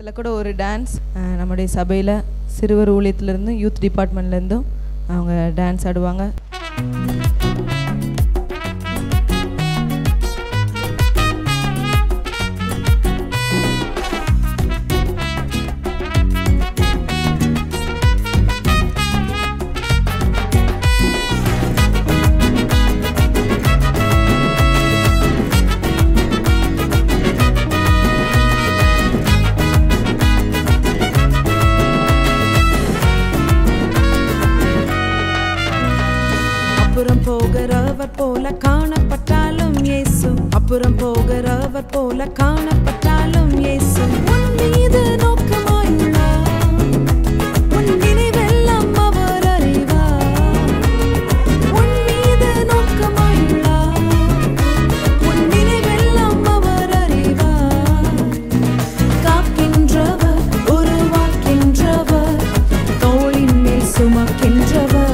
இதில் கூட ஒரு டான்ஸ் நம்முடைய சபையில் சிறுவர் ஊழியத்திலேருந்து யூத் டிபார்ட்மெண்ட்லேருந்தும் அவங்க டான்ஸ் ஆடுவாங்க. அப்புறம் போகிறவர் போல காணப்பட்டாலும் இயேசு, அப்புறம் போகிறவர் போல காணப்பட்டாலும் இயேசு உன் மீது நோக்கமாயுள்ளார். உன் நினைவெல்லாம் அவர் அறிவார். உன் மீது நோக்கமாயுள்ளார். உன் நினைவெல்லாம் அவர் அறிவார். காக்கின்றவர், உருவாக்கின்றவர், தோளின் மேல் சுமக்கின்றவர்.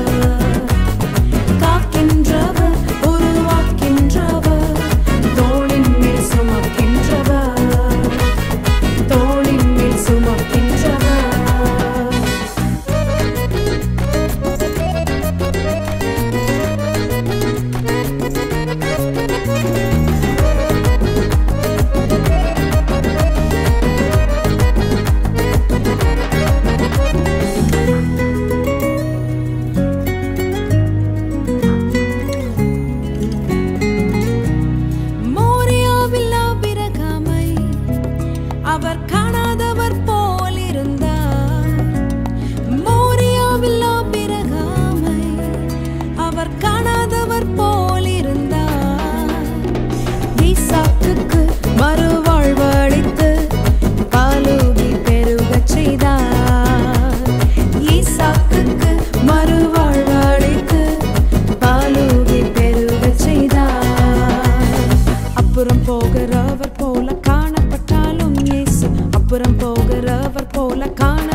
அவர் காணாதவர் போல் இருந்தார். மோரியாவில் ஆபிரகாமை அவர் காணாதவர் போல் இருந்தார். ஈசாக்குக்கு மறுவாழ்வளித்து பாலூகி பெருகச் செய்தார். ஈசாக்குக்கு மறுவாழ்வளித்து பாலூகி பெருகச் செய்தார். அப்புறம் போகிறவர் போல காணப்பட்டாலும் இயேசு, அப்புறம் போகிறவர் போல காண